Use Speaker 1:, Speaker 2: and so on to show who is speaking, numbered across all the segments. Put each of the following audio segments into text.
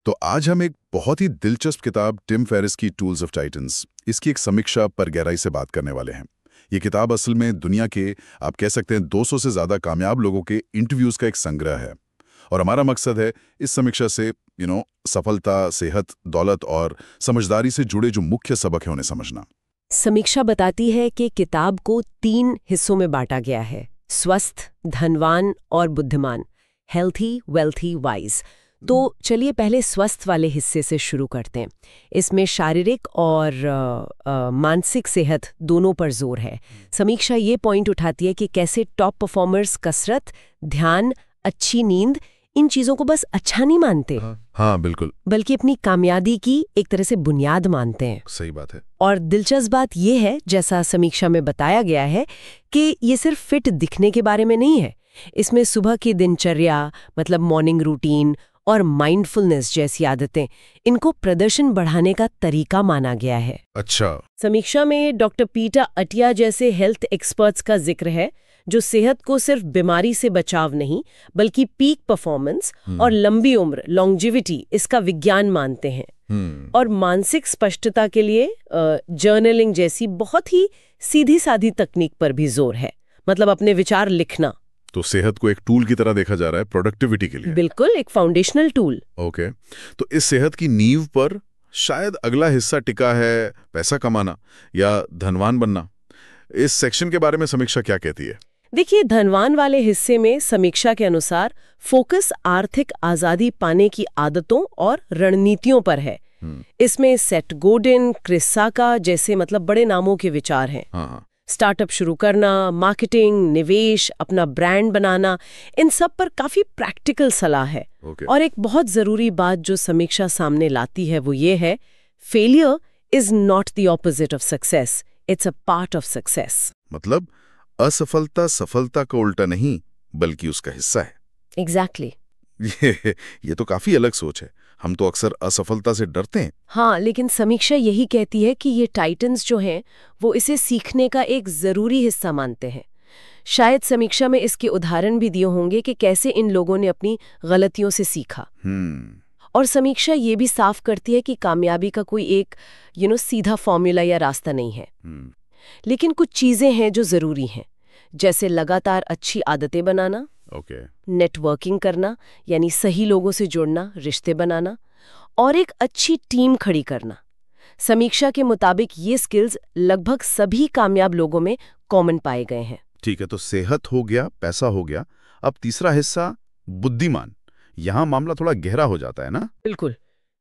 Speaker 1: तो आज हम एक बहुत ही दिलचस्प किताब टिम फेरिस की टूल्स ऑफ टाइटन्स इसकी एक समीक्षा पर गहराई से बात करने वाले हैं। ये किताब असल में दुनिया के आप कह सकते हैं 200 से ज़्यादा कामयाब लोगों के इंटरव्यूज़ का एक संग्रह है और हमारा मकसद है इस समीक्षा से सफलता, सेहत, दौलत और समझदारी से जुड़े जो मुख्य सबक हैं उन्हें समझना।
Speaker 2: समीक्षा बताती है कि किताब को 3 हिस्सों में बांटा गया है: स्वस्थ, धनवान और बुद्धिमान, हेल्थी, वेल्थी, वाइज। तो चलिए पहले स्वस्थ वाले हिस्से से शुरू करते हैं। इसमें शारीरिक और मानसिक सेहत दोनों पर जोर है। समीक्षा ये पॉइंट उठाती है कि कैसे टॉप परफॉर्मर्स कसरत, ध्यान, अच्छी नींद इन चीजों को बस अच्छा नहीं मानते।
Speaker 1: हाँ बिल्कुल,
Speaker 2: बल्कि अपनी कामयाबी की एक तरह से बुनियाद मानते हैं।
Speaker 1: सही बात है।
Speaker 2: और दिलचस्प बात यह है, जैसा समीक्षा में बताया गया है, कि ये सिर्फ फिट दिखने के बारे में नहीं है। इसमें सुबह की दिनचर्या मतलब मॉर्निंग रूटीन और माइंडफुलनेस जैसी आदतें, इनको प्रदर्शन बढ़ाने का तरीका माना गया है।
Speaker 1: अच्छा।
Speaker 2: समीक्षा में डॉक्टर पीटर अटिया जैसे हेल्थ एक्सपर्ट्स का जिक्र है, जो सेहत को सिर्फ बीमारी से बचाव नहीं बल्कि पीक परफॉर्मेंस और लंबी उम्र लॉन्जिविटी इसका विज्ञान मानते हैं। और मानसिक स्पष्टता के लिए जर्नलिंग जैसी बहुत ही सीधी सादी तकनीक पर भी जोर है, मतलब अपने विचार लिखना।
Speaker 1: तो सेहत को एक टूल की तरह देखा जा रहा है प्रोडक्टिविटी के लिए।
Speaker 2: बिल्कुल, एक फाउंडेशनल टूल।
Speaker 1: ओके, तो इस सेहत की नींव पर शायद अगला हिस्सा टिका है पैसा कमाना या धनवान बनना। इस सेक्शन के बारे में समीक्षा क्या कहती है?
Speaker 2: देखिए, धनवान वाले हिस्से में समीक्षा के अनुसार फोकस आर्थिक आजादी पाने की आदतों और रणनीतियों पर है। इसमें सेट गोडिन, क्रिस साका जैसे मतलब बड़े नामों के विचार हैं।
Speaker 1: हाँ।
Speaker 2: स्टार्टअप शुरू करना, मार्केटिंग, निवेश, अपना ब्रांड बनाना, इन सब पर काफी प्रैक्टिकल सलाह है। और एक बहुत जरूरी बात जो समीक्षा सामने लाती है वो ये है, failure is not the opposite of success, it's a part of success.
Speaker 1: मतलब असफलता सफलता का उल्टा नहीं बल्कि उसका हिस्सा है।
Speaker 2: एग्जैक्टली।
Speaker 1: ये तो काफी अलग सोच है। हम तो अक्सर असफलता से डरते हैं।
Speaker 2: हाँ, लेकिन समीक्षा यही कहती है कि ये टाइटन्स जो हैं वो इसे सीखने का एक जरूरी हिस्सा मानते हैं। शायद समीक्षा में इसके उदाहरण भी दिए होंगे कि कैसे इन लोगों ने अपनी गलतियों से सीखा। और समीक्षा ये भी साफ करती है कि कामयाबी का कोई एक सीधा फॉर्मूला या रास्ता नहीं है। लेकिन कुछ चीजें हैं जो जरूरी हैं, जैसे लगातार अच्छी आदतें बनाना, नेटवर्किंग करना यानी सही लोगों से जुड़ना, रिश्ते बनाना, और एक अच्छी टीम खड़ी करना। समीक्षा के मुताबिक ये स्किल्स लगभग सभी कामयाब लोगों में कॉमन पाए गए हैं।
Speaker 1: ठीक है, तो सेहत हो गया, पैसा हो गया, अब तीसरा हिस्सा बुद्धिमान। यहाँ मामला थोड़ा गहरा हो जाता है ना?
Speaker 2: बिल्कुल।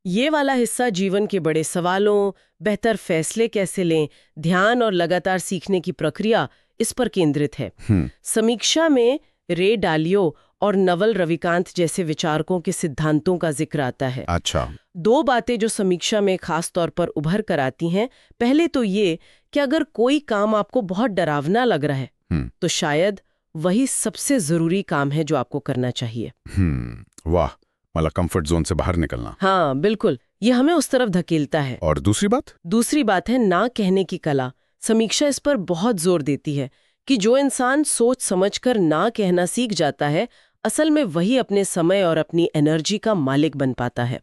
Speaker 2: ये वाला हिस्सा जीवन के बड़े सवालों, बेहतर फैसले कैसे लें, ध्यान और लगातार सीखने की प्रक्रिया, इस पर केंद्रित है। समीक्षा में रे डालियो और नवल रविकांत जैसे विचारकों के सिद्धांतों का जिक्र आता है।
Speaker 1: अच्छा।
Speaker 2: 2 बातें जो समीक्षा में खास तौर पर उभर कर आती हैं। पहले तो ये कि अगर कोई काम आपको बहुत डरावना लग रहा है तो शायद वही सबसे जरूरी काम है जो आपको करना चाहिए।
Speaker 1: वाह, मतलब कंफर्ट जोन से बाहर निकलना।
Speaker 2: हाँ बिल्कुल, ये हमें उस तरफ धकेलता है।
Speaker 1: और दूसरी बात
Speaker 2: है ना कहने की कला। समीक्षा इस पर बहुत जोर देती है कि जो इंसान सोच समझकर ना कहना सीख जाता है, असल में वही अपने समय और अपनी एनर्जी का मालिक बन पाता है।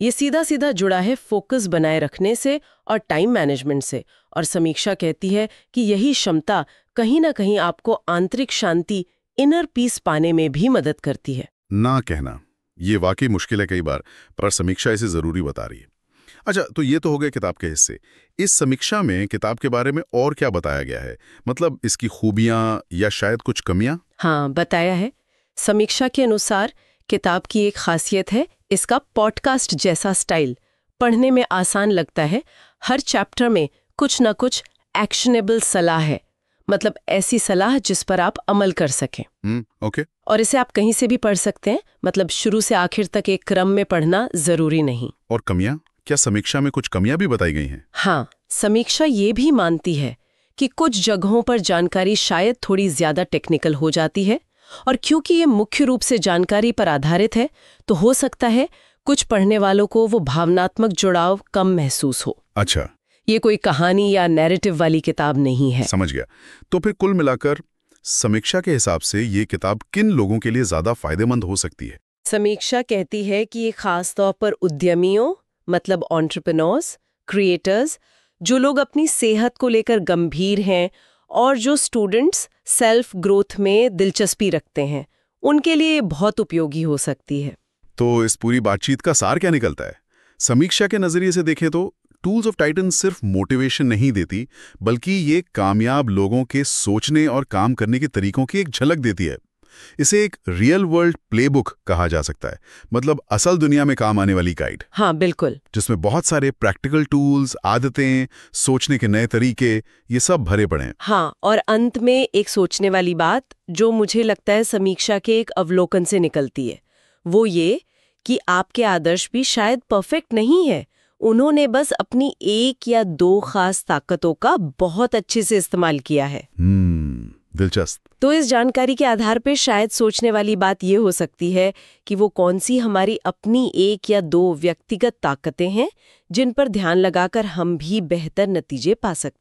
Speaker 2: ये सीधा सीधा जुड़ा है फोकस बनाए रखने से और टाइम मैनेजमेंट से। और समीक्षा कहती है कि यही क्षमता कहीं ना कहीं आपको आंतरिक शांति, इनर पीस पाने में भी मदद करती है।
Speaker 1: ना कहना ये वाकई मुश्किल है कई बार, पर समीक्षा इसे जरूरी बता रही है। अच्छा, तो ये तो हो गए किताब के हिस्से। इस समीक्षा में किताब के बारे में और क्या बताया गया है? मतलब इसकी खूबियां या शायद कुछ कमियां?
Speaker 2: हाँ, बताया है। समीक्षा के अनुसार किताब की एक खासियत है इसका पॉडकास्ट जैसा स्टाइल। पढ़ने में आसान लगता है। हर चैप्टर में कुछ ना कुछ एक्शनेबल सलाह है, मतलब ऐसी सलाह जिस पर आप अमल कर सकें।
Speaker 1: ओके।
Speaker 2: और इसे आप कहीं से भी पढ़ सकते हैं, मतलब शुरू से आखिर तक एक क्रम में पढ़ना जरूरी नहीं।
Speaker 1: और कमियां? क्या समीक्षा में कुछ कमियां भी बताई गई हैं?
Speaker 2: हाँ, समीक्षा ये भी मानती है कि कुछ जगहों पर जानकारी शायद थोड़ी ज्यादा टेक्निकल हो जाती है, और क्योंकि ये मुख्य रूप से जानकारी पर आधारित है तो हो सकता है कुछ पढ़ने वालों को वो भावनात्मक जुड़ाव कम महसूस हो।
Speaker 1: अच्छा,
Speaker 2: ये कोई कहानी या नैरेटिव वाली किताब नहीं है।
Speaker 1: समझ गया। तो फिर कुल मिलाकर समीक्षा के हिसाब से ये किताब किन लोगों के लिए ज्यादा फायदेमंद हो सकती है?
Speaker 2: समीक्षा कहती है कि ये खास तौर पर उद्यमियों मतलब एंटरप्रेन्योर्स, क्रिएटर्स, जो लोग अपनी सेहत को लेकर गंभीर हैं और जो स्टूडेंट्स सेल्फ ग्रोथ में दिलचस्पी रखते हैं, उनके लिए ये बहुत उपयोगी हो सकती है।
Speaker 1: तो इस पूरी बातचीत का सार क्या निकलता है? समीक्षा के नजरिए से देखें तो टूल्स ऑफ टाइटन सिर्फ मोटिवेशन नहीं देती, बल्कि ये कामयाब लोगों के सोचने और काम करने के तरीकों की एक झलक देती है। इसे एक रियल वर्ल्ड प्लेबुक कहा जा सकता है, मतलब असल दुनिया में काम आने वाली गाइड।
Speaker 2: हाँ बिल्कुल।
Speaker 1: जिसमें बहुत सारे प्रैक्टिकल टूल्स, आदतें, सोचने के नए तरीके, ये सब भरे पड़े हैं।
Speaker 2: हाँ, और अंत में एक सोचने वाली बात जो मुझे लगता है समीक्षा के एक अवलोकन से निकलती है, वो ये कि आपके आदर्श भी शायद परफेक्ट नहीं है। उन्होंने बस अपनी एक या दो खास ताकतों का बहुत अच्छे से इस्तेमाल किया है।
Speaker 1: दिलचस्प।
Speaker 2: तो इस जानकारी के आधार पर शायद सोचने वाली बात ये हो सकती है कि वो कौन सी हमारी अपनी एक या दो व्यक्तिगत ताकतें हैं जिन पर ध्यान लगाकर हम भी बेहतर नतीजे पा सकते हैं।